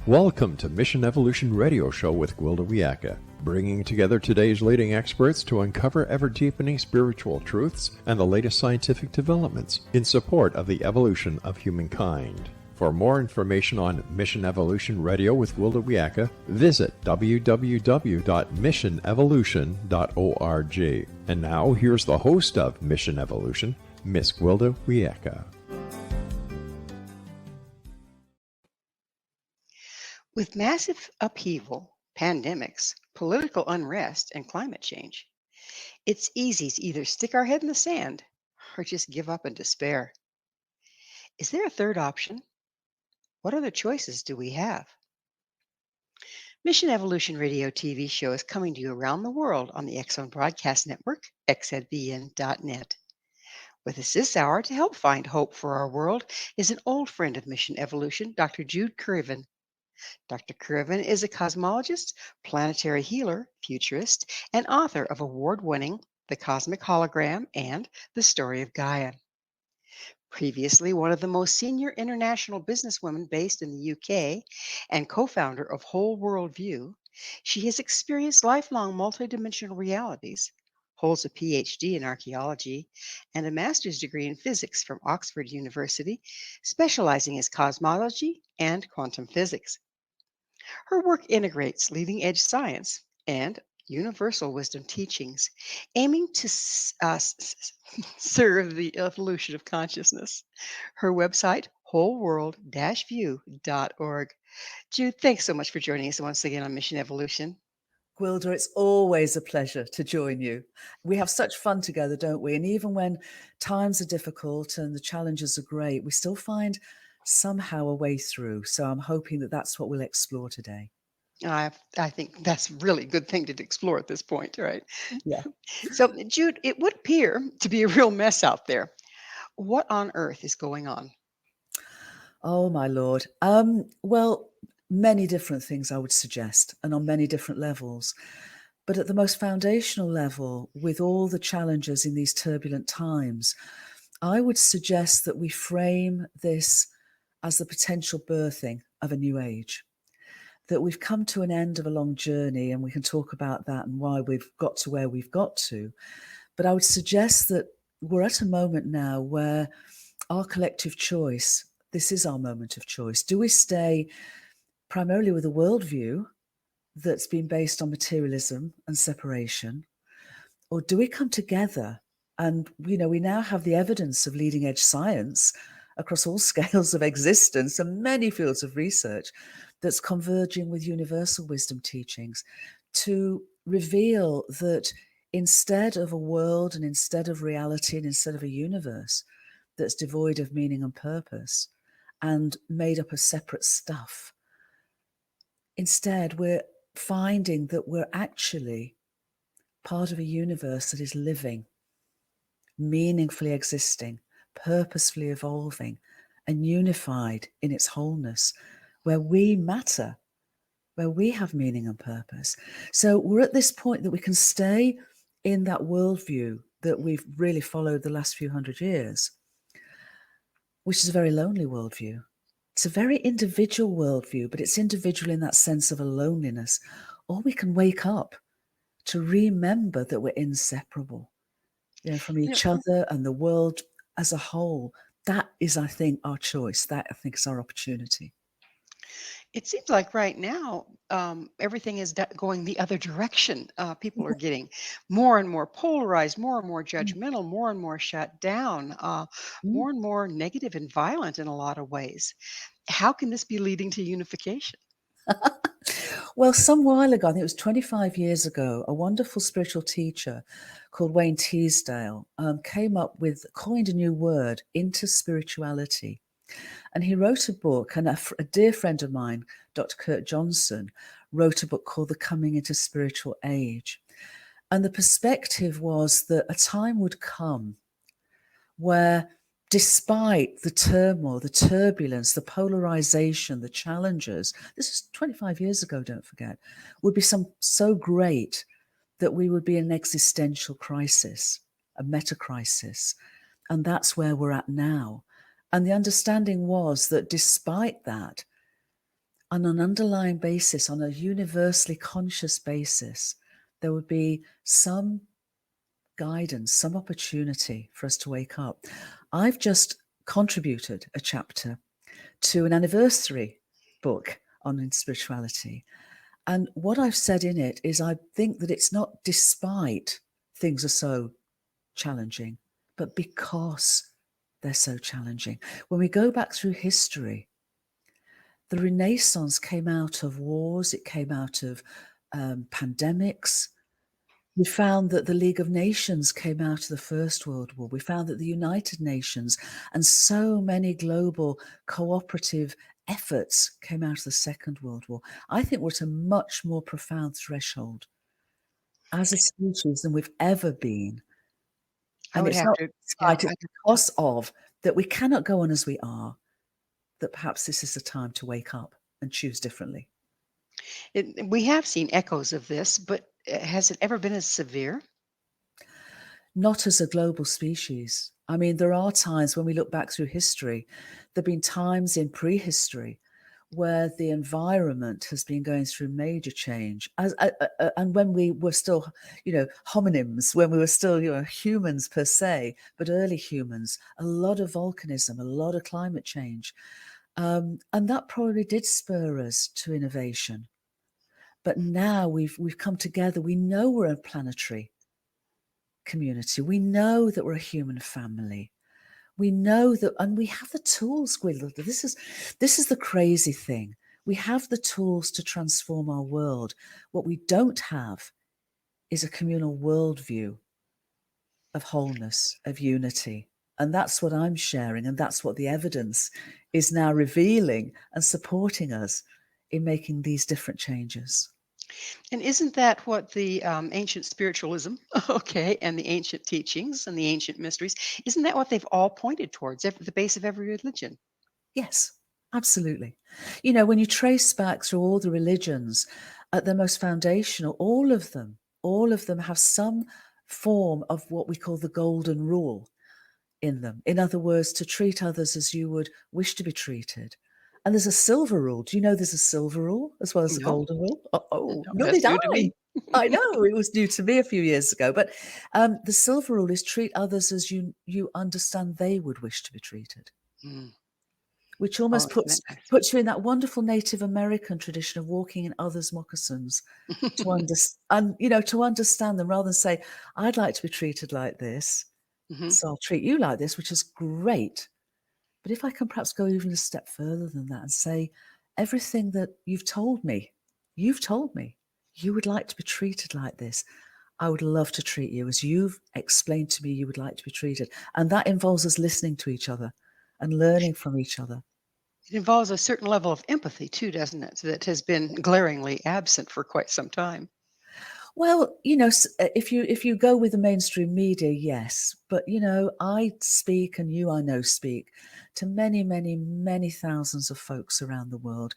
Welcome to Mission Evolution Radio Show with Gwilda Wiyaka, bringing together today's leading experts to uncover ever-deepening spiritual truths and the latest scientific developments in support of the evolution of humankind. For more information on Mission Evolution Radio with Gwilda Wiyaka, visit www.missionevolution.org. And now, here's the host of Mission Evolution, Miss Gwilda Wiyaka. With massive upheaval, pandemics, political unrest, and climate change, it's easy to either stick our head in the sand or just give up in despair. Is there a third option? What other choices do we have? Mission Evolution Radio TV show is coming to you around the world on the X-Zone Broadcast Network, xzbn.net. With us this hour to help find hope for our world is an old friend of Mission Evolution, Dr. Jude Currivan. Dr. Currivan is a cosmologist, planetary healer, futurist, and author of award-winning The Cosmic Hologram and The Story of Gaia. Previously one of the most senior international businesswomen based in the UK and co-founder of WholeWorld-View, she has experienced lifelong multidimensional realities, holds a Ph.D. in Archaeology, and a master's degree in physics from Oxford University, specializing in cosmology and quantum physics. Her work integrates leading-edge science and universal wisdom teachings, aiming to serve the evolution of consciousness. Her website, WholeWorld-View.org. Jude, thanks so much for joining us once again on Mission Evolution. Gwilda, it's always a pleasure to join you. We have such fun together, don't we? And even when times are difficult and the challenges are great, we still find somehow a way through. So I'm hoping that that's what we'll explore today. I think that's really a good thing to explore at this point, right? Yeah. So, Jude, it would appear to be a real mess out there. What on earth is going on? Oh, my Lord. Well, many different things I would suggest, and on many different levels. But at the most foundational level, with all the challenges in these turbulent times, I would suggest that we frame this as the potential birthing of a new age. That we've come to an end of a long journey, and we can talk about that and why we've got to where we've got to. But I would suggest that we're at a moment now where our collective choice, this is our moment of choice. Do we stay primarily with a worldview that's been based on materialism and separation? Or do we come together and, we now have the evidence of leading edge science across all scales of existence and many fields of research that's converging with universal wisdom teachings to reveal that instead of a world and instead of reality and instead of a universe that's devoid of meaning and purpose and made up of separate stuff, instead we're finding that we're actually part of a universe that is living, meaningfully existing, purposefully evolving, and unified in its wholeness, where we matter, where we have meaning and purpose. So we're at this point that we can stay in that worldview that we've really followed the last few hundred years, which is a very lonely worldview. It's a very individual worldview, but it's individual in that sense of a loneliness. Or we can wake up to remember that we're inseparable, from each other and the world as a whole. That is, I think, our choice. That, I think, is our opportunity. It seems like right now, everything is going the other direction. People are getting more and more polarized, more and more judgmental, more and more shut down, more and more negative and violent in a lot of ways. How can this be leading to unification? Well, some while ago, I think it was 25 years ago, a wonderful spiritual teacher called Wayne Teasdale coined a new word, interspirituality. And he wrote a book, and a dear friend of mine, Dr. Kurt Johnson, wrote a book called The Coming into Spiritual Age. And the perspective was that a time would come where, despite the turmoil, the turbulence, the polarization, the challenges, this is 25 years ago, don't forget, would be so great that we would be in an existential crisis, a meta crisis. And that's where we're at now. And the understanding was that despite that, on an underlying basis, on a universally conscious basis, there would be some guidance, some opportunity for us to wake up. I've just contributed a chapter to an anniversary book on spirituality. And what I've said in it is I think that it's not despite things are so challenging, but because they're so challenging. When we go back through history, the Renaissance came out of wars, it came out of pandemics. We found that the League of Nations came out of the First World War. We found that the United Nations and so many global cooperative efforts came out of the Second World War. I think we're at a much more profound threshold as a species than we've ever been. I And would it's have not to, yeah, despite, it's because of that we cannot go on as we are, that perhaps this is the time to wake up and choose differently. we have seen echoes of this, but has it ever been as severe? Not as a global species. I mean, there are times when we look back through history, there have been times in prehistory where the environment has been going through major change. And when we were still, homonyms, when we were still, humans per se, but early humans, a lot of volcanism, a lot of climate change. And that probably did spur us to innovation. But now we've come together. We know we're a planetary community. We know that we're a human family. We know that, and we have the tools, Gwilda. This is the crazy thing. We have the tools to transform our world. What we don't have is a communal worldview of wholeness, of unity. And that's what I'm sharing. And that's what the evidence is now revealing and supporting us in making these different changes. And isn't that what the ancient spiritualism, okay, and the ancient teachings and the ancient mysteries, isn't that what they've all pointed towards, the base of every religion? Yes, absolutely. When you trace back through all the religions, at their most foundational, all of them have some form of what we call the golden rule in them. In other words, to treat others as you would wish to be treated. And there's a silver rule. Do you know there's a silver rule as well as a No, golden rule? Oh, no, nor that's did new to I. me. I know, it was new to me a few years ago. But the silver rule is treat others as you understand they would wish to be treated. Mm. Which Oh, almost isn't that nice? puts you in that wonderful Native American tradition of walking in others' moccasins to understand them rather than say, I'd like to be treated like this, Mhm. so I'll treat you like this, which is great. But if I can perhaps go even a step further than that and say, everything that you've told me you would like to be treated like this. I would love to treat you as you've explained to me you would like to be treated. And that involves us listening to each other and learning from each other. It involves a certain level of empathy too, doesn't it? That has been glaringly absent for quite some time. Well, if you go with the mainstream media, yes. But, I speak and you, I know, speak to many, many, many thousands of folks around the world.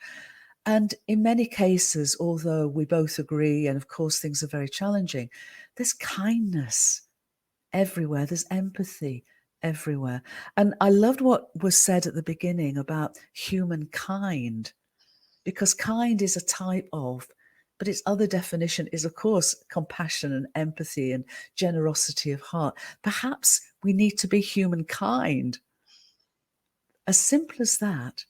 And in many cases, although we both agree, and of course things are very challenging, there's kindness everywhere. There's empathy everywhere. And I loved what was said at the beginning about humankind, because kind is a type of, but its other definition is, of course, compassion and empathy and generosity of heart. Perhaps we need to be humankind. As simple as that.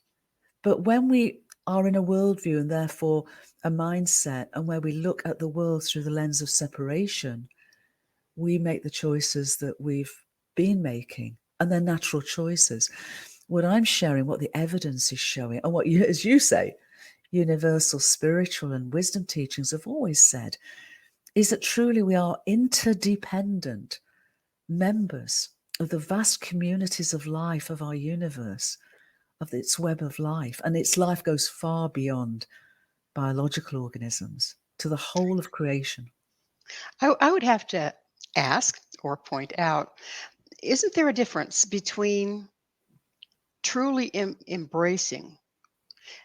But when we are in a worldview and therefore a mindset, and where we look at the world through the lens of separation, we make the choices that we've been making, and they're natural choices. What I'm sharing, what the evidence is showing, and what you, as you say, universal spiritual and wisdom teachings have always said, is that truly we are interdependent members of the vast communities of life of our universe, of its web of life. And its life goes far beyond biological organisms to the whole of creation. I would have to ask or point out, isn't there a difference between truly embracing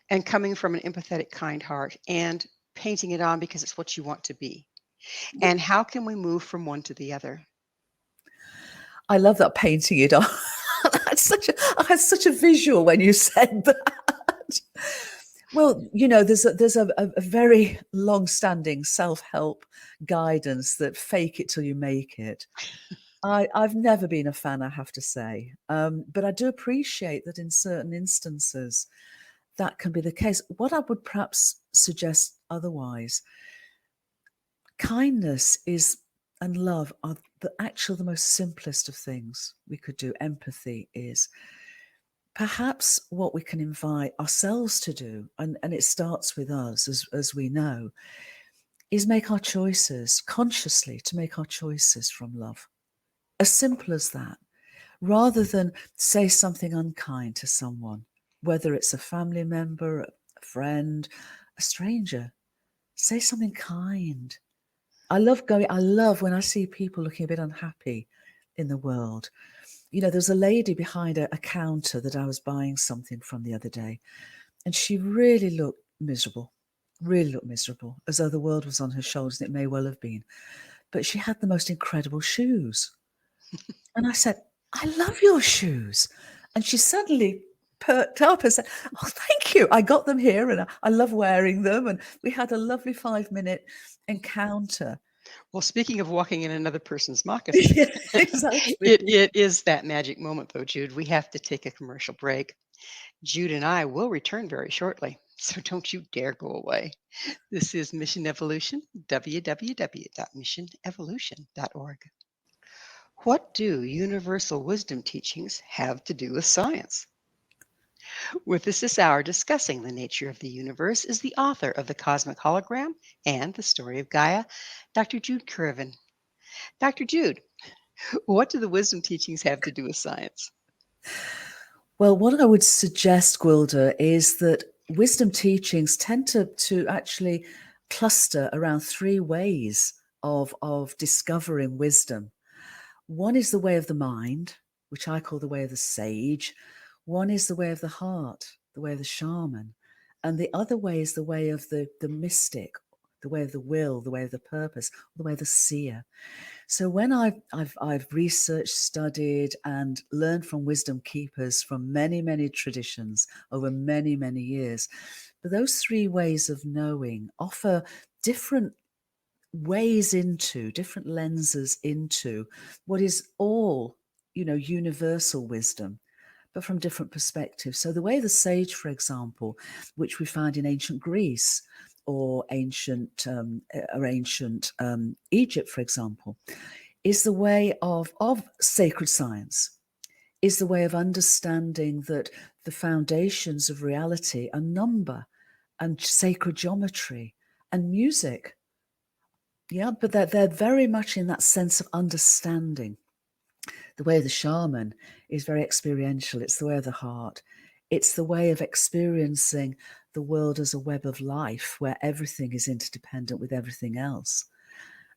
and coming from an empathetic, kind heart and painting it on because it's what you want to be? And how can we move from one to the other? I love that painting it on. I had such a visual when you said that. Well, there's a very long-standing self-help guidance that fake it till you make it. I've never been a fan, I have to say. But I do appreciate that in certain instances that can be the case. What I would perhaps suggest otherwise, kindness is and love are the most simplest of things we could do. Empathy is perhaps what we can invite ourselves to do, and it starts with us, as we know, is make our choices consciously, to make our choices from love. As simple as that. Rather than say something unkind to someone, whether it's a family member, a friend, a stranger, say something kind. I love when I see people looking a bit unhappy in the world. There's a lady behind a counter that I was buying something from the other day, and she really looked miserable, as though the world was on her shoulders, and it may well have been. But she had the most incredible shoes. And I said, "I love your shoes." And she suddenly perked up and said, "Oh, thank you. I got them here and I love wearing them." And we had a lovely 5-minute encounter. Well, speaking of walking in another person's moccasin, Yeah, exactly. it is that magic moment, though, Jude. We have to take a commercial break. Jude and I will return very shortly, so don't you dare go away. This is Mission Evolution, www.missionevolution.org. What do universal wisdom teachings have to do with science? With us this hour discussing the nature of the universe is the author of The Cosmic Hologram and The Story of Gaia, Dr. Jude Currivan. Dr. Jude, what do the wisdom teachings have to do with science? Well, what I would suggest, Gwilda, is that wisdom teachings tend to actually cluster around 3 ways of discovering wisdom. One is the way of the mind, which I call the way of the sage. One is the way of the heart, the way of the shaman. And the other way is the way of the mystic, the way of the will, the way of the purpose, the way of the seer. So when I've researched, studied, and learned from wisdom keepers from many, many traditions over many, many years, but those 3 ways of knowing offer different ways into, different lenses into what is all, universal wisdom, but from different perspectives. So the way of the sage, for example, which we find in ancient Greece or ancient Egypt, for example, is the way of sacred science, is the way of understanding that the foundations of reality are number and sacred geometry and music. Yeah, but they're very much in that sense of understanding. The way of the shaman is very experiential. It's the way of the heart. It's the way of experiencing the world as a web of life where everything is interdependent with everything else.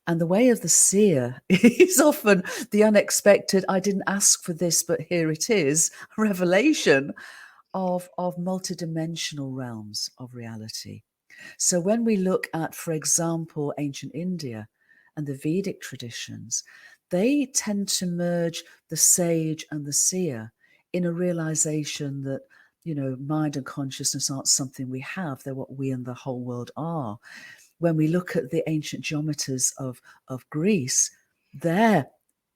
And the way of the seer is often the unexpected, I didn't ask for this, but here it is, revelation of multidimensional realms of reality. So when we look at, for example, ancient India and the Vedic traditions, they tend to merge the sage and the seer in a realization that, mind and consciousness aren't something we have, they're what we and the whole world are. When we look at the ancient geometers of Greece, their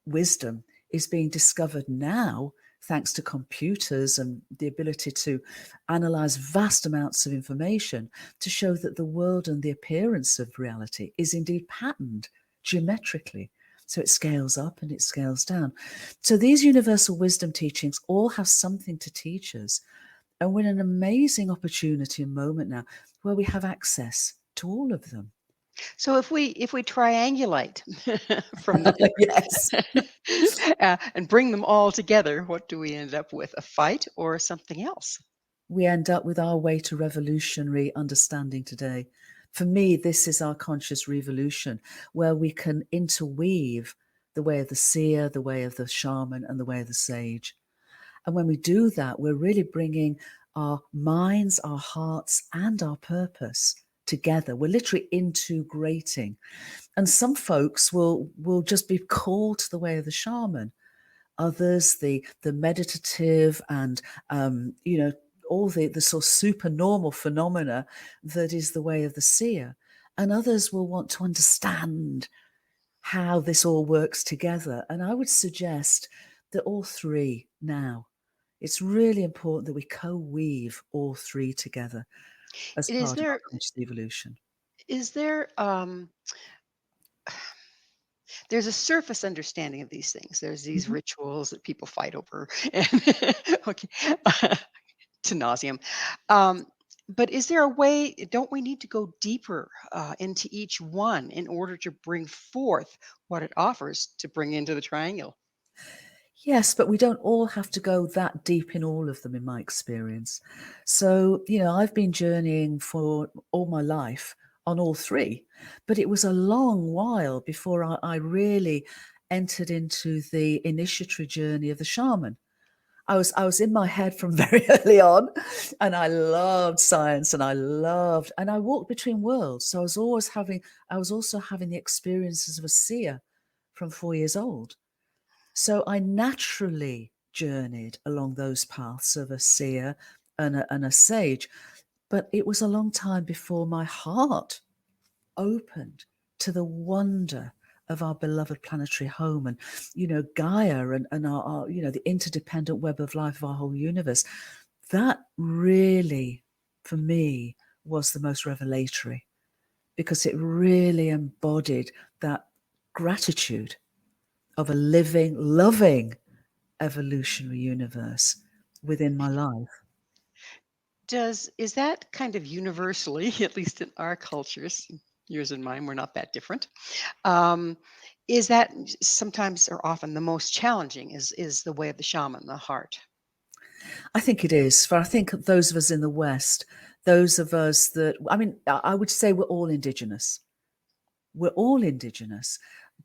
wisdom is being discovered now thanks to computers and the ability to analyze vast amounts of information to show that the world and the appearance of reality is indeed patterned geometrically. So it scales up and it scales down. So these universal wisdom teachings all have something to teach us. And we're in an amazing opportunity and moment now where we have access to all of them. So if we triangulate from the Yes. and bring them all together, what do we end up with? A fight or something else? We end up with our way to revolutionary understanding today. For me, this is our conscious revolution, where we can interweave the way of the seer, the way of the shaman, and the way of the sage. And when we do that, we're really bringing our minds, our hearts, and our purpose together. We're literally integrating. And some folks will just be called to the way of the shaman. Others, the meditative and, all the sort of supernormal phenomena that is the way of the seer. And others will want to understand how this all works together. And I would suggest that all three now, it's really important that we co-weave all three together as Is part of our there conscious evolution. is there there's a surface understanding of these things. There's these Mhm. rituals that people fight over, and okay, to nauseum. Um, but is there a way? Don't we need to go deeper into each one in order to bring forth what it offers to bring into the triangle? Yes, but we don't all have to go that deep in all of them, in my experience. So, I've been journeying for all my life on all three, but it was a long while before I really entered into the initiatory journey of the shaman. I was in my head from very early on, and I loved science, and I walked between worlds. So I was also having the experiences of a seer from 4 years old. So I naturally journeyed along those paths of a seer and a sage. But it was a long time before my heart opened to the wonder of our beloved planetary home and, Gaia and our the interdependent web of life of our whole universe. That really, for me, was the most revelatory, because it really embodied that gratitude of a living, loving evolutionary universe within my life. Is that kind of universally, at least in our cultures, yours and mine, we're not that different. Um, is that sometimes or often the most challenging? Is the way of the shaman, the heart? I think it is. For I think those of us in the West, those of us that, I mean, I would say we're all Indigenous. We're all Indigenous.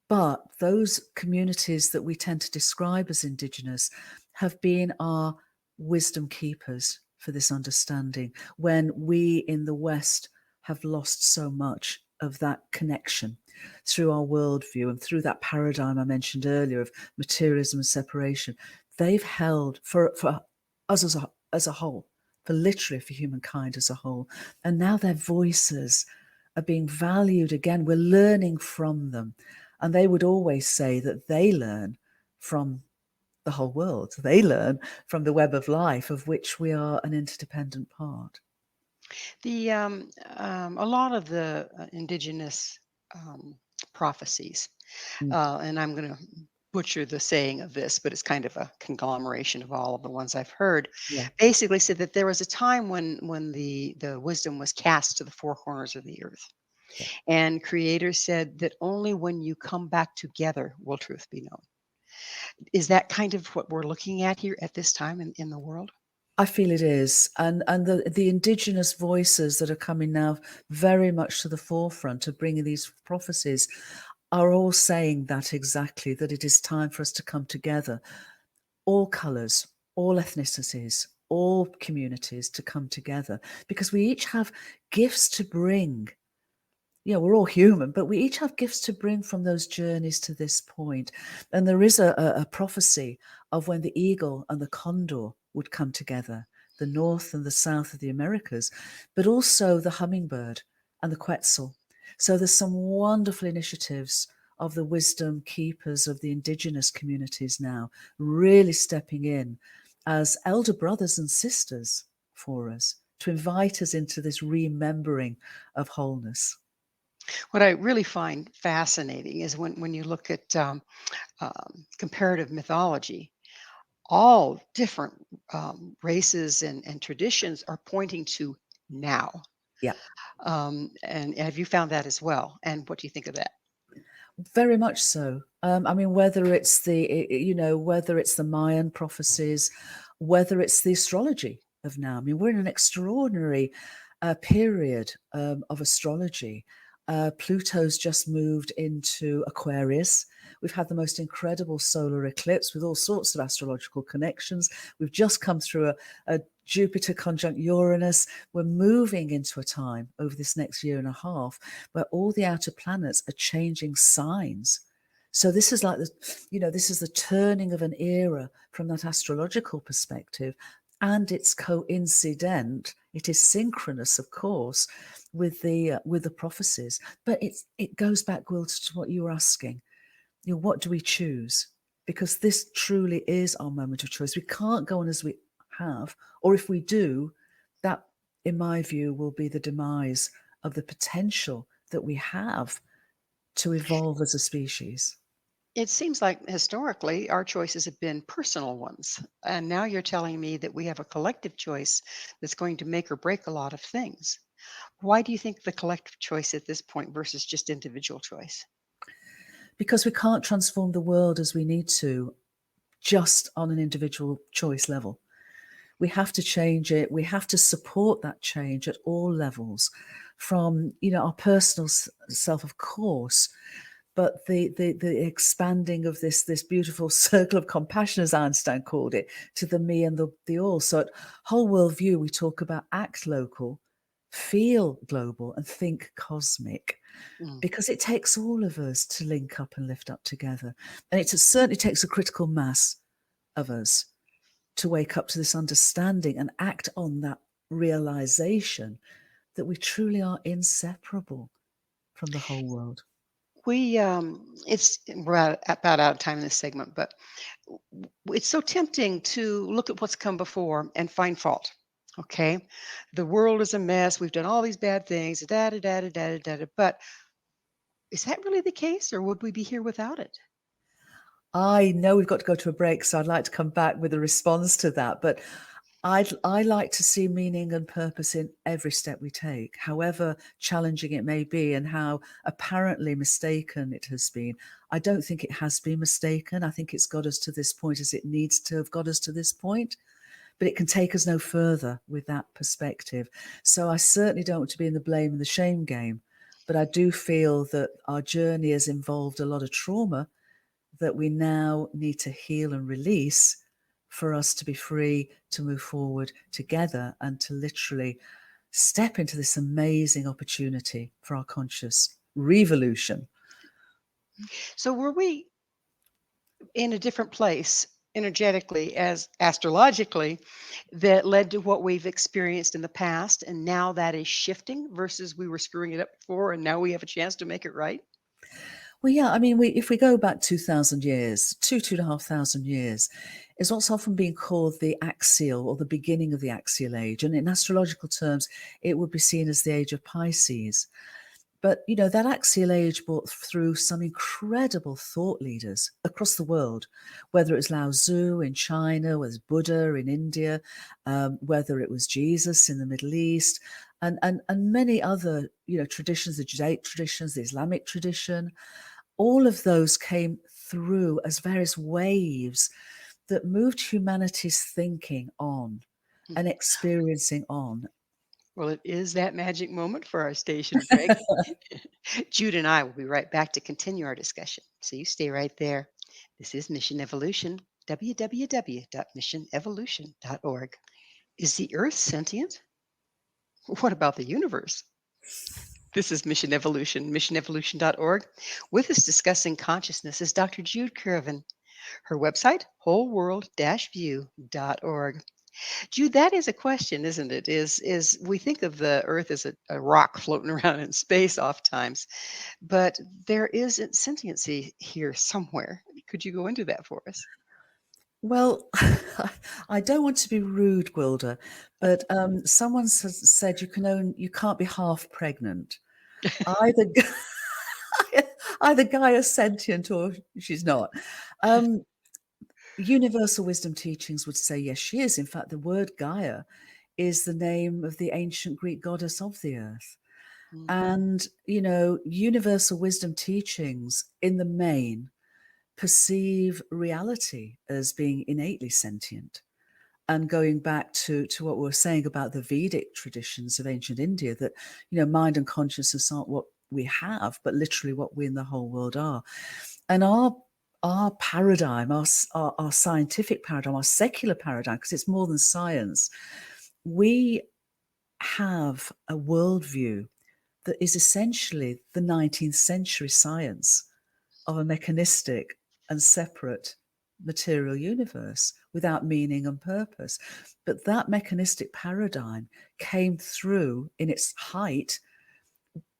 But those communities that we tend to describe as Indigenous have been our wisdom keepers for this understanding, when we in the West have lost so much of that connection through our worldview and through that paradigm I mentioned earlier of materialism and separation. They've held for us as a whole, for literally for humankind as a whole. And now their voices are being valued again. We're learning from them. And they would always say that they learn from the whole world. They learn from the web of life of which we are an interdependent part. A lot of the indigenous prophecies, Mm, and I'm going to butcher the saying of this, but it's kind of a conglomeration of all of the ones I've heard. yeah, Basically, said that there was a time when the wisdom was cast to the four corners of the earth, yeah. and Creator said that only when you come back together will truth be known. Is that kind of what we're looking at here at this time in the world? I feel it is. And the Indigenous voices that are coming now very much to the forefront of bringing these prophecies are all saying that exactly, that it is time for us to come together, all colours, all ethnicities, all communities to come together, because we each have gifts to bring. Yeah, we're all human, but we each have gifts to bring from those journeys to this point. And there is a prophecy of when the eagle and the condor would come together, the north and the south of the Americas, but also the hummingbird and the quetzal. So there's some wonderful initiatives of the wisdom keepers of the indigenous communities now, really stepping in as elder brothers and sisters for us, to invite us into this remembering of wholeness. What I really find fascinating is when you look at comparative mythology, all different races and traditions are pointing to now. Yeah. And have you found that as well? And what do you think of that? Very much so. I mean, whether it's the Mayan prophecies, whether it's the astrology of now. I mean, we're in an extraordinary period of astrology. Pluto's just moved into Aquarius. We've had the most incredible solar eclipse with all sorts of astrological connections. We've just come through a Jupiter conjunct Uranus. We're moving into a time over this next year and a half where all the outer planets are changing signs. So this is like this is the turning of an era from that astrological perspective. and it's coincident. It is synchronous, of course, with the prophecies. But it goes back, Gwilda, to what you were asking. What do we choose? Because this truly is our moment of choice. We can't go on as we have, or if we do, that, in my view, will be the demise of the potential that we have to evolve as a species. It seems like historically our choices have been personal ones. And now you're telling me that we have a collective choice that's going to make or break a lot of things. Why do you think the collective choice at this point versus just individual choice? Because we can't transform the world as we need to just on an individual choice level. We have to change it. We have to support that change at all levels, from our personal self, of course, but the expanding of this beautiful circle of compassion, as Einstein called it, to the me and the all. So at WholeWorld-View, we talk about act local, feel global, and think cosmic. Mm. Because it takes all of us to link up and lift up together. And it certainly takes a critical mass of us to wake up to this understanding and act on that realization that we truly are inseparable from the whole world. We're about out of time in this segment, but it's so tempting to look at what's come before and find fault. Okay, the world is a mess. We've done all these bad things. Da da da da da da da. But is that really the case, or would we be here without it? I know we've got to go to a break, so I'd like to come back with a response to that. But I like to see meaning and purpose in every step we take, however challenging it may be and how apparently mistaken it has been. I don't think it has been mistaken. I think it's got us to this point as it needs to have got us to this point. But it can take us no further with that perspective. So I certainly don't want to be in the blame and the shame game. But I do feel that our journey has involved a lot of trauma that we now need to heal and release for us to be free to move forward together and to literally step into this amazing opportunity for our conscious revolution. So were we in a different place energetically as astrologically that led to what we've experienced in the past, and now that is shifting versus we were screwing it up before and now we have a chance to make it right? Well, yeah, I mean, if we go back 2,000 years, 2,500 years, is what's often being called the axial or the beginning of the axial age. And in astrological terms, it would be seen as the age of Pisces. But, that axial age brought through some incredible thought leaders across the world, whether it was Lao Tzu in China, whether it was Buddha in India, whether it was Jesus in the Middle East, and many other, traditions, the Judaic traditions, the Islamic tradition. All of those came through as various waves that moved humanity's thinking on and Mhm. experiencing on. Well, it is that magic moment for our station break. Jude and I will be right back to continue our discussion. So you stay right there. This is Mission Evolution, www.missionevolution.org. Is the Earth sentient? What about the universe? This is Mission Evolution, missionevolution.org. With us discussing consciousness is Dr. Jude Currivan. Her website, wholeworld-view.org. Jude, that is a question, isn't it? Is we think of the Earth as a rock floating around in space oftentimes, but there is sentiency here somewhere. Could you go into that for us? Well, I don't want to be rude, Gwilda, but someone said you can't be half pregnant. Either either Gaia's sentient or she's not. Universal wisdom teachings would say yes, she is. In fact, the word Gaia is the name of the ancient Greek goddess of the earth. Mm. And, universal wisdom teachings in the main perceive reality as being innately sentient. And going back to what we were saying about the Vedic traditions of ancient India, that, mind and consciousness aren't what we have, but literally what we in the whole world are. And our paradigm, our scientific paradigm, our secular paradigm, because it's more than science, we have a worldview that is essentially the 19th century science of a mechanistic and separate material universe without meaning and purpose. But that mechanistic paradigm came through in its height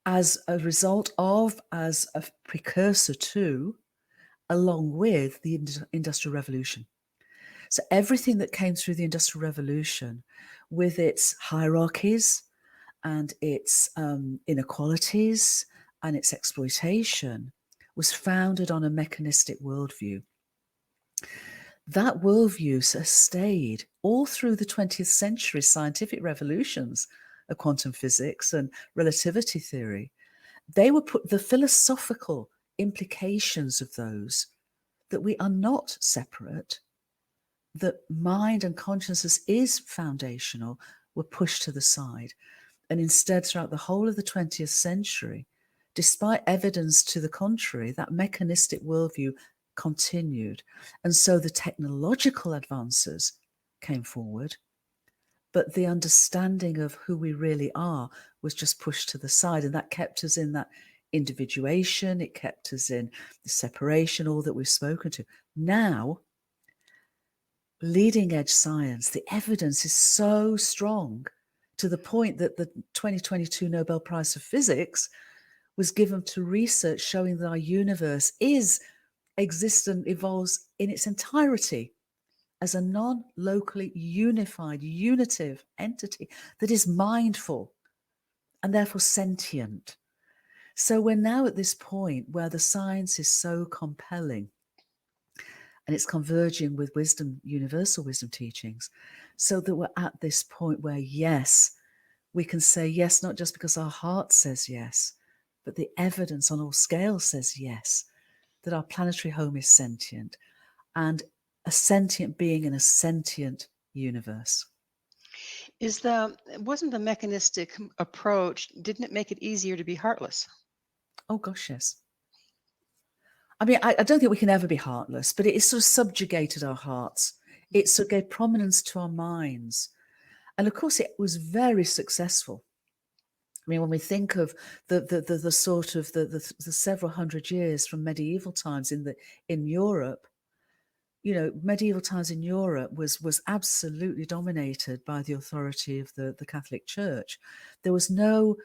as a result of, as a precursor to, along with the Industrial Revolution. So everything that came through the Industrial Revolution, with its hierarchies and its inequalities and its exploitation, was founded on a mechanistic worldview. That worldview has stayed all through the 20th century scientific revolutions of quantum physics and relativity theory. They were put the philosophical implications of those, that we are not separate, that mind and consciousness is foundational, were pushed to the side. And instead, throughout the whole of the 20th century, despite evidence to the contrary, that mechanistic worldview continued. And so the technological advances came forward, but the understanding of who we really are was just pushed to the side. And that kept us in that individuation, it kept us in the separation, all that we've spoken to. Now, leading edge science, the evidence is so strong to the point that the 2022 Nobel Prize for Physics was given to research showing that our universe exists and evolves in its entirety as a non-locally unified, unitive entity that is mindful and therefore sentient. So we're now at this point where the science is so compelling and it's converging with wisdom, universal wisdom teachings, so that we're at this point where, yes, we can say yes, not just because our heart says yes, but the evidence on all scales says yes, that our planetary home is sentient, and a sentient being in a sentient universe. Wasn't the mechanistic approach, didn't it make it easier to be heartless? Oh gosh, yes. I mean, I don't think we can ever be heartless, but it sort of subjugated our hearts. It sort of gave prominence to our minds. And of course, it was very successful. I mean, when we think of the sort of the several hundred years from medieval times in Europe, you know, medieval times in Europe was absolutely dominated by the authority of the Catholic Church. There was no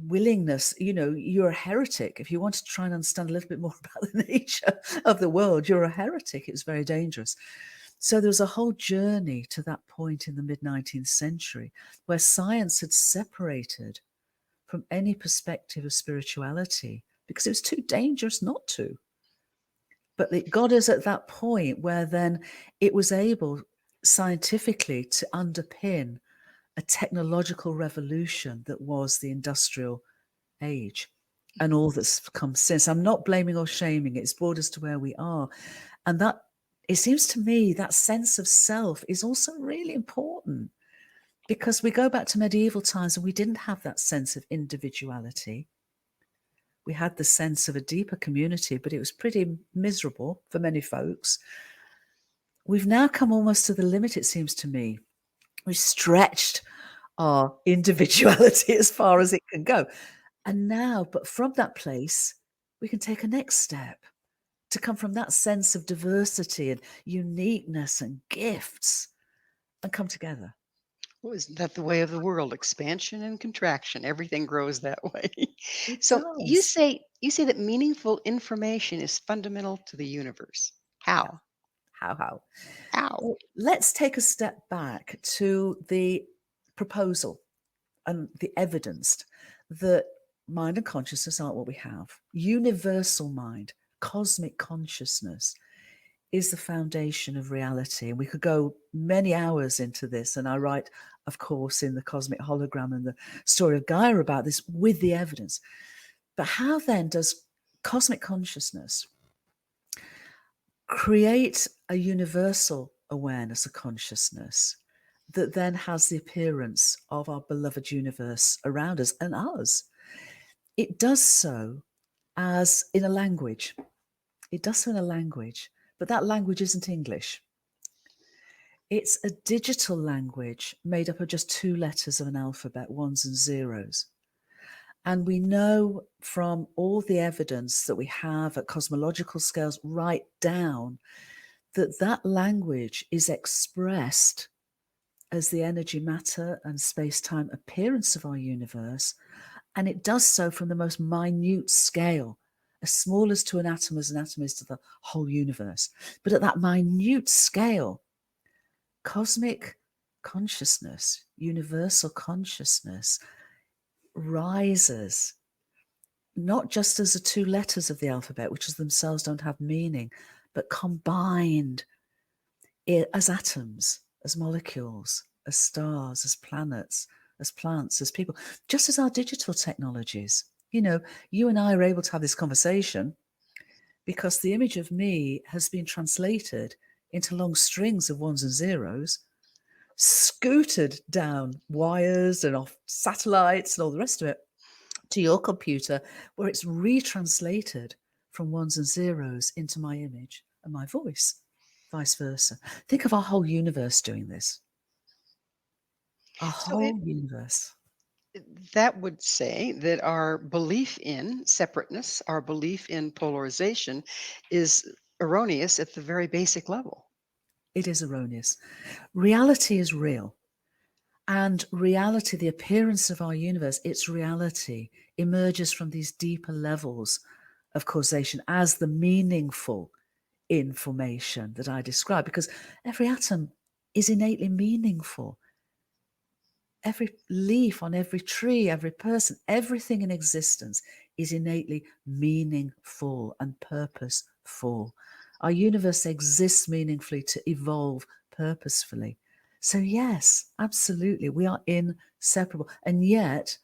willingness, you know, you're a heretic. If you want to try and understand a little bit more about the nature of the world, you're a heretic. It was very dangerous. So there was a whole journey to that point in the mid-19th century where science had separated from any perspective of spirituality because it was too dangerous not to. But it got us at that point where then it was able scientifically to underpin a technological revolution that was the industrial age and all that's come since. I'm not blaming or shaming it. It's brought us to where we are. And that, it seems to me, that sense of self is also really important, because we go back to medieval times and we didn't have that sense of individuality. We had the sense of a deeper community, but it was pretty miserable for many folks. We've now come almost to the limit, it seems to me. We've stretched our individuality as far as it can go. And now, but from that place, we can take a next step to come from that sense of diversity and uniqueness and gifts and come together. Well, isn't that the way of the world? Expansion and contraction. Everything grows that way. So you does. say that meaningful information is fundamental to the universe. How? How? How? Well, let's take a step back to the proposal and the evidence that mind and consciousness aren't what we have. Universal mind, cosmic consciousness is the foundation of reality. And we could go many hours into this. And I write, of course, in the Cosmic Hologram and the Story of Gaia about this with the evidence. But how then does cosmic consciousness create a universal awareness of consciousness that then has the appearance of our beloved universe around us and us? It does so as in a language. It does so in a language, but that language isn't English. It's a digital language made up of just two letters of an alphabet, ones and zeros. And we know from all the evidence that we have at cosmological scales right down that language is expressed as the energy, matter, and space-time appearance of our universe, and it does so from the most minute scale, as small as to an atom as to the whole universe. But at that minute scale, cosmic consciousness, universal consciousness, rises not just as the two letters of the alphabet, which as themselves don't have meaning, but combined as atoms, as molecules, as stars, as planets, as plants, as people, just as our digital technologies. You know, you and I are able to have this conversation because the image of me has been translated into long strings of ones and zeros, scooted down wires and off satellites and all the rest of it to your computer, where it's retranslated from ones and zeros into my image and my voice, vice versa. Think of our whole universe doing this. Our So whole universe. that would say that our belief in separateness, our belief in polarization is erroneous at the very basic level. It is erroneous. Reality is real. And reality, the appearance of our universe, its reality emerges from these deeper levels of causation as the meaningful information that I describe, because every atom is innately meaningful. Every leaf on every tree, every person, everything in existence is innately meaningful and purposeful. Our universe exists meaningfully to evolve purposefully. So yes, absolutely, we are inseparable. And yet,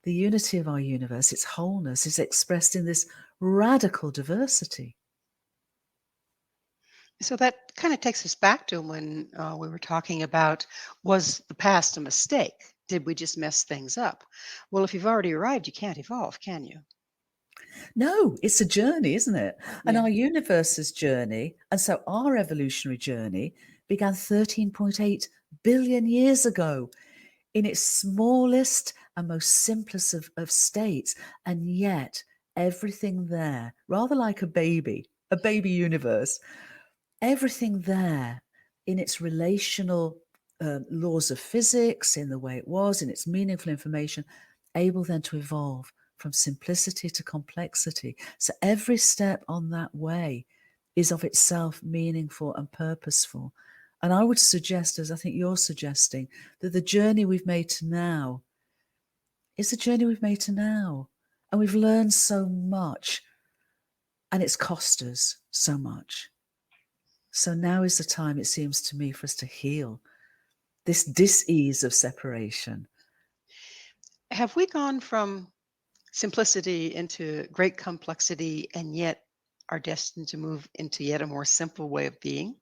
the unity of our universe, its wholeness, is expressed in this radical diversity. So that kind of takes us back to when we were talking about, was the past a mistake? Did we just mess things up? Well, if you've already arrived, you can't evolve, can you? No, it's a journey, isn't it? And Yeah. our universe's journey, and so our evolutionary journey, began 13.8 billion years ago in its smallest and most simplest of states. And yet everything there, rather like a baby universe, everything there in its relational laws of physics, in the way it was, in its meaningful information, able then to evolve from simplicity to complexity. So every step on that way is of itself meaningful and purposeful. And I would suggest, as I think you're suggesting, that the journey we've made to now is the journey we've made to now. And we've learned so much, and it's cost us so much. So now is the time, it seems to me, for us to heal this dis-ease of separation. Have we gone from simplicity into great complexity and yet are destined to move into yet a more simple way of being?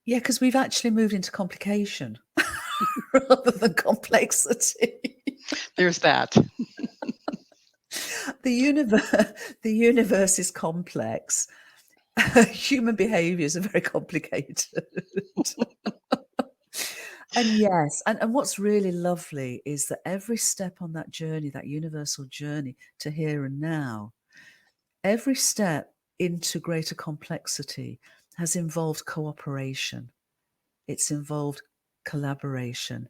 Yeah, because we've actually moved into complication rather than complexity. There's that. The universe is complex. Human behaviors are very complicated. And yes, and what's really lovely is that every step on that journey, that universal journey to here and now, every step into greater complexity has involved cooperation. It's involved collaboration.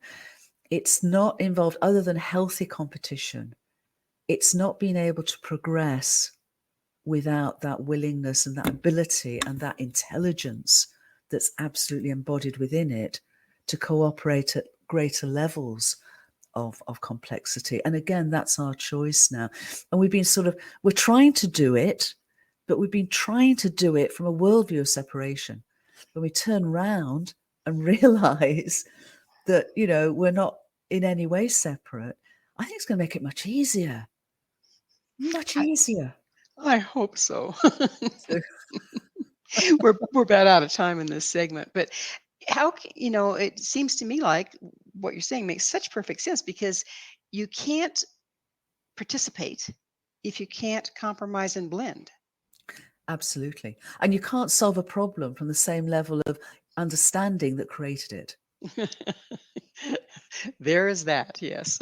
It's not involved, other than healthy competition, it's not being able to progress without that willingness and that ability and that intelligence that's absolutely embodied within it to cooperate at greater levels of complexity. And again, that's our choice now. And we're trying to do it, but we've been trying to do it from a worldview of separation. When we turn round and realize that, we're not in any way separate, I think it's going to make it much easier. Much easier. I hope so. So, We're about out of time in this segment, but it seems to me like what you're saying makes such perfect sense, because you can't participate if you can't compromise and blend. absolutely. And you can't solve a problem from the same level of understanding that created it. There is that, yes.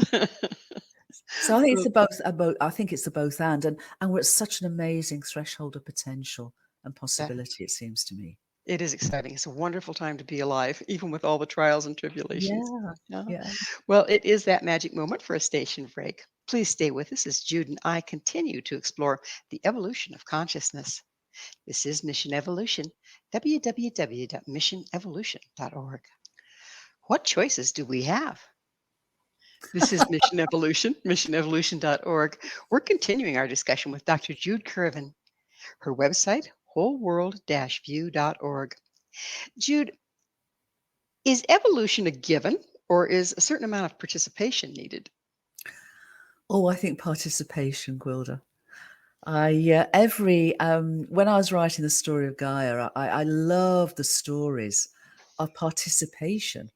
So I think it's Well, the both. I think it's the both and we're at such an amazing threshold of potential and That possibility, it seems to me. it is exciting. It's a wonderful time to be alive, even with all the trials and tribulations. Yeah, Yeah. yeah. Well, it is that magic moment for a station break. Please stay with us as Jude and I continue to explore the evolution of consciousness. This is Mission Evolution, www.missionevolution.org. What choices do we have? This is Mission Evolution, missionevolution.org. We're continuing our discussion with Dr. Jude Currivan. Her website, WholeWorld-View.org. Jude, is evolution a given or is a certain amount of participation needed? Oh, I think participation, Gwilda. When I was writing the story of Gaia, I love the stories of participation.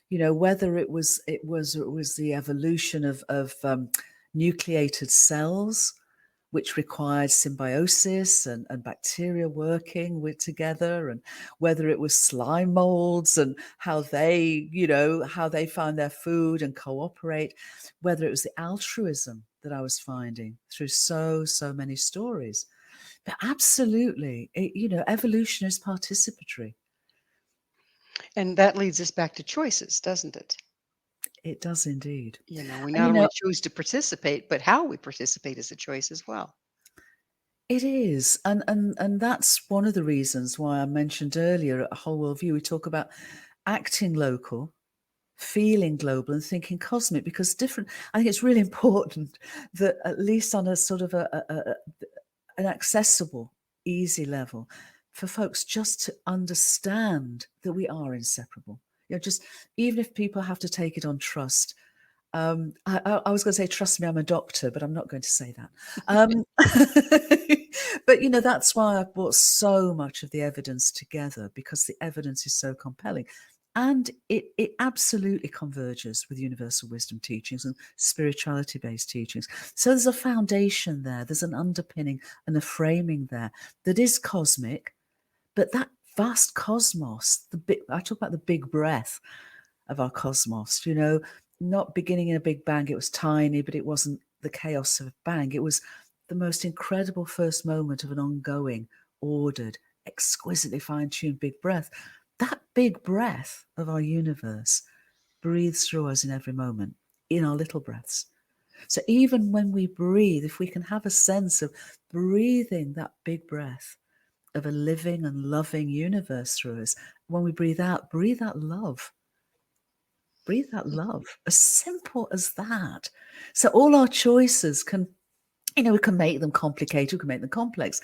You know, whether it was the evolution of nucleated cells, which required symbiosis and bacteria working with together, and whether it was slime molds and how they find their food and cooperate, whether it was the altruism that I was finding through so many stories. But absolutely, evolution is participatory. And that leads us back to choices, doesn't it? It does indeed. We And not only choose to participate, but how we participate is a choice as well. it is, and that's one of the reasons why I mentioned earlier at Whole World View, we talk about acting local, feeling global, and thinking cosmic, because I think it's really important that at least on a sort of an accessible, easy level, for folks just to understand that we are inseparable. Just even if people have to take it on trust. I was going to say, trust me, I'm a doctor, but I'm not going to say that. But, that's why I've brought so much of the evidence together, because the evidence is so compelling. And it absolutely converges with universal wisdom teachings and spirituality-based teachings. So there's a foundation there, there's an underpinning and a framing there that is cosmic, but that vast cosmos, I talk about the big breath of our cosmos, not beginning in a big bang. It was tiny, but it wasn't the chaos of a bang. It was the most incredible first moment of an ongoing, ordered, exquisitely fine-tuned big breath. That big breath of our universe breathes through us in every moment, in our little breaths. So even when we breathe, if we can have a sense of breathing that big breath of a living and loving universe through us, when we breathe out love. Breathe that love. As simple as that. So all our choices we can make them complicated, we can make them complex.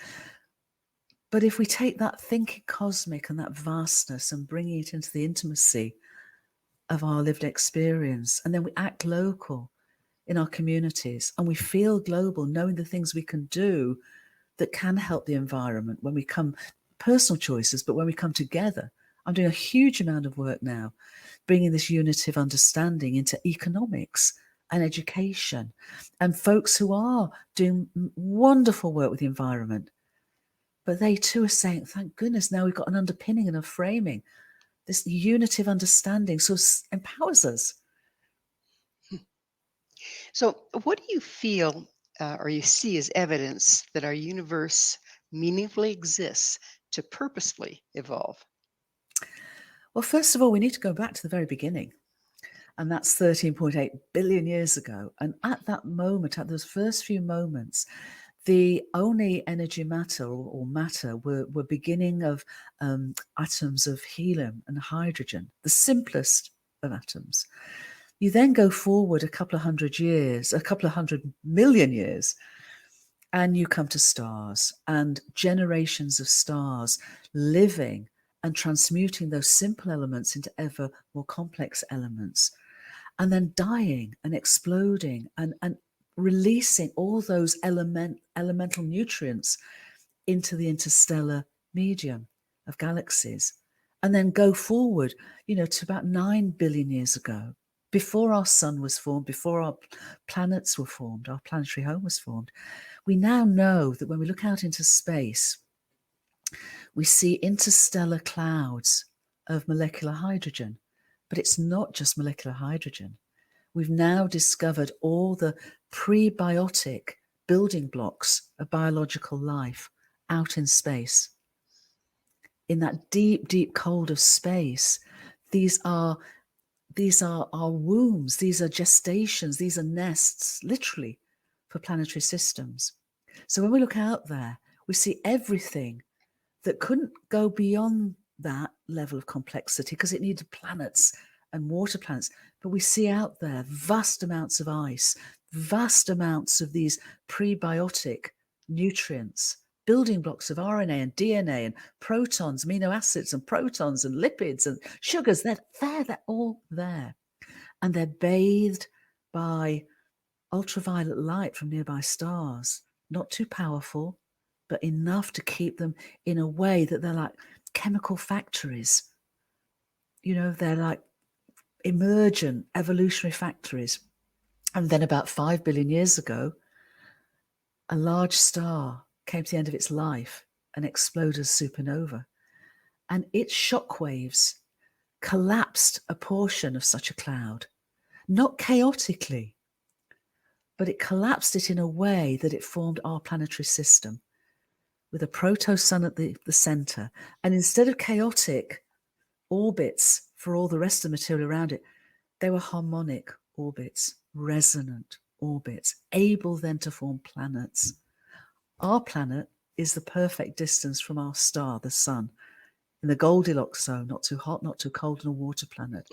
But if we take that thinking cosmic and that vastness and bringing it into the intimacy of our lived experience, and then we act local in our communities and we feel global, knowing the things we can do that can help the environment when we come, personal choices, but when we come together. I'm doing a huge amount of work now, bringing this unity of understanding into economics and education, and folks who are doing wonderful work with the environment. But they too are saying, thank goodness, now we've got an underpinning and a framing. This unity of understanding empowers us. So, what do you feel or you see as evidence that our universe meaningfully exists to purposefully evolve? Well, first of all, we need to go back to the very beginning. And that's 13.8 billion years ago. And at that moment, at those first few moments, the only energy matter or matter were beginning of atoms of helium and hydrogen, the simplest of atoms. You then go forward a couple of hundred million years, and you come to stars and generations of stars living and transmuting those simple elements into ever more complex elements, and then dying and exploding and releasing all those elemental nutrients into the interstellar medium of galaxies, and then go forward, to about 9 billion years ago, before our sun was formed, before our planets were formed, our planetary home was formed. We now know that when we look out into space, we see interstellar clouds of molecular hydrogen, but it's not just molecular hydrogen. We've now discovered all the prebiotic building blocks of biological life out in space. in that deep, deep cold of space. These are our wombs, these are gestations, these are nests, literally, for planetary systems. So when we look out there, we see everything that couldn't go beyond that level of complexity because it needed planets and water planets. But we see out there vast amounts of ice, vast amounts of these prebiotic nutrients, building blocks of RNA and DNA and protons, amino acids and protons and lipids and sugars. They're all there. And they're bathed by ultraviolet light from nearby stars, not too powerful, but enough to keep them in a way that they're like chemical factories. They're like emergent evolutionary factories. And then about 5 billion years ago, a large star came to the end of its life and exploded as supernova. And its shockwaves collapsed a portion of such a cloud, not chaotically, but it collapsed it in a way that it formed our planetary system with a proto-sun at the center. And instead of chaotic orbits for all the rest of the material around it, they were harmonic orbits, resonant orbits, able then to form planets. Our planet is the perfect distance from our star, the sun, in the Goldilocks zone, not too hot, not too cold, and a water planet.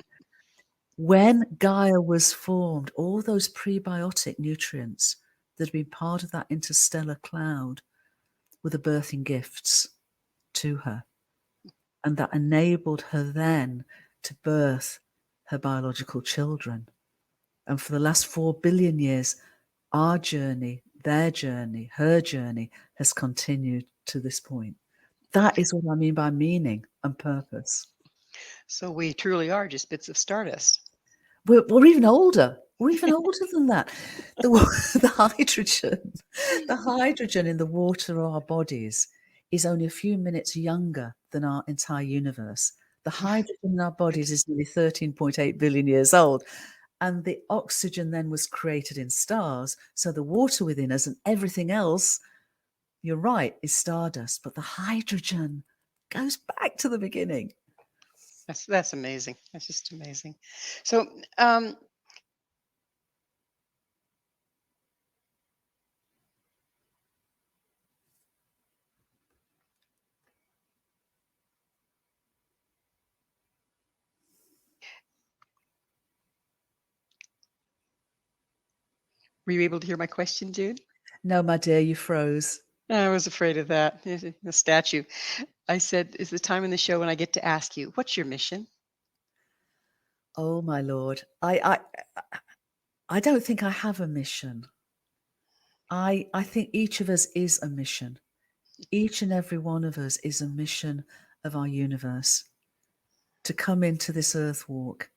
When Gaia was formed, all those prebiotic nutrients that had been part of that interstellar cloud were the birthing gifts to her. And that enabled her then to birth her biological children. And for the last 4 billion years, our journey, their journey, her journey has continued to this point. That is what I mean by meaning and purpose. So we truly are just bits of stardust. We're even older. We're even older than that. The hydrogen in the water of our bodies is only a few minutes younger than our entire universe. The hydrogen in our bodies is nearly 13.8 billion years old. And the oxygen then was created in stars. So the water within us and everything else, you're right, is stardust. But the hydrogen goes back to the beginning. That's amazing. That's just amazing. So, were you able to hear my question, Jude? No, my dear, you froze. I was afraid of that. The statue. I said, is the time in the show when I get to ask you, what's your mission? Oh, my Lord. I don't think I have a mission. I think each of us is a mission. Each and every one of us is a mission of our universe to come into this earth walk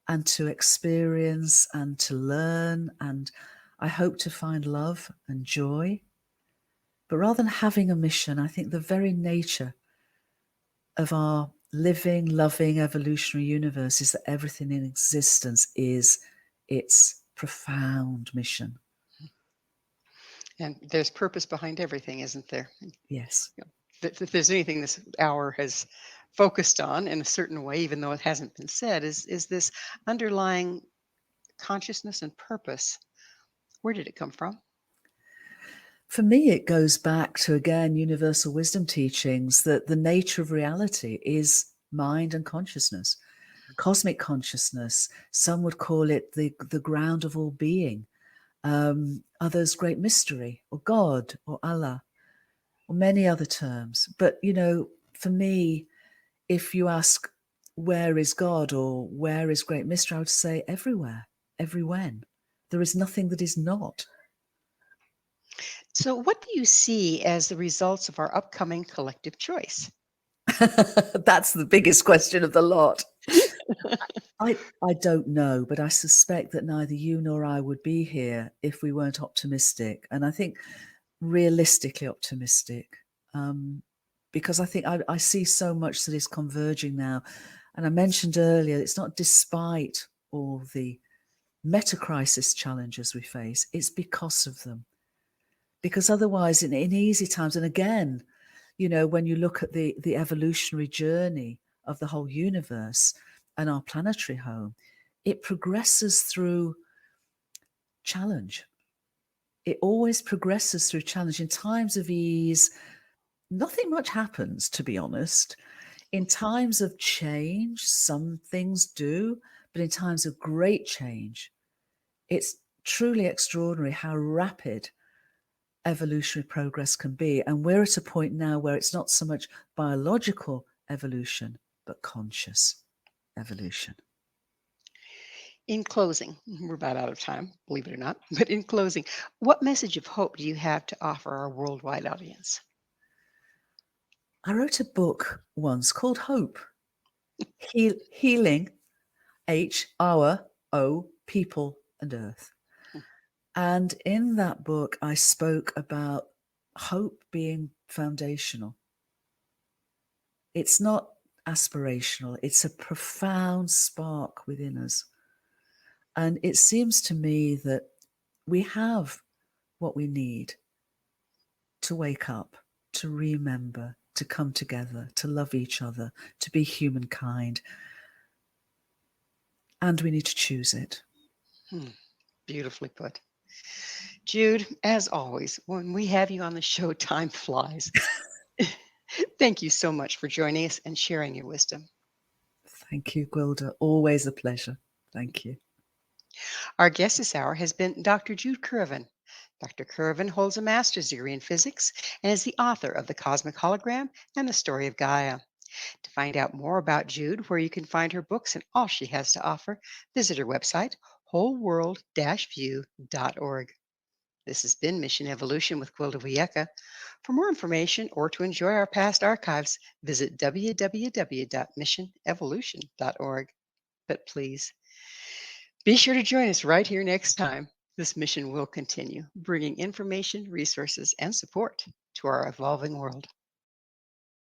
and to experience and to learn. And I hope to find love and joy. But rather than having a mission, I think the very nature of our living, loving, evolutionary universe is that everything in existence is its profound mission. And there's purpose behind everything, isn't there? Yes. If there's anything this hour has focused on in a certain way, even though it hasn't been said, is this underlying consciousness and purpose. Where did it come from? For me, it goes back to, again, universal wisdom teachings that the nature of reality is mind and consciousness, cosmic consciousness. Some would call it the ground of all being. Others, great mystery, or God, or Allah, or many other terms. But, for me, if you ask, where is God or where is great mystery, I would say everywhere, everywhen. There is nothing that is not. So what do you see as the results of our upcoming collective choice? That's the biggest question of the lot. I don't know, but I suspect that neither you nor I would be here if we weren't optimistic. And I think realistically optimistic, because I think I see so much that is converging now. And I mentioned earlier, it's not despite all the meta-crisis challenges we face, it's because of them. Because otherwise, in easy times, and again, When you look at the evolutionary journey of the whole universe and our planetary home, it progresses through challenge. It always progresses through challenge. In times of ease, nothing much happens, to be honest. In times of change, some things do, but in times of great change, it's truly extraordinary how rapid evolutionary progress can be. And we're at a point now where it's not so much biological evolution, but conscious evolution. In closing, we're about out of time, believe it or not, but in closing, what message of hope do you have to offer our worldwide audience? I wrote a book once called Hope, Healing our People and Earth. And in that book, I spoke about hope being foundational. It's not aspirational. It's a profound spark within us. And it seems to me that we have what we need to wake up, to remember, to come together, to love each other, to be humankind. And we need to choose it. Beautifully put. Jude, as always, when we have you on the show, time flies. Thank you so much for joining us and sharing your wisdom. Thank you, Gwilda. Always a pleasure. Thank you. Our guest this hour has been Dr. Jude Currivan. Dr. Currivan holds a master's degree in physics and is the author of The Cosmic Hologram and The Story of Gaia. To find out more about Jude, where you can find her books and all she has to offer, visit her website, WholeWorld-View.org. This has been Mission Evolution with Gwilda Wiyaka. For more information or to enjoy our past archives, visit www.missionevolution.org. But please, be sure to join us right here next time. This mission will continue, bringing information, resources, and support to our evolving world.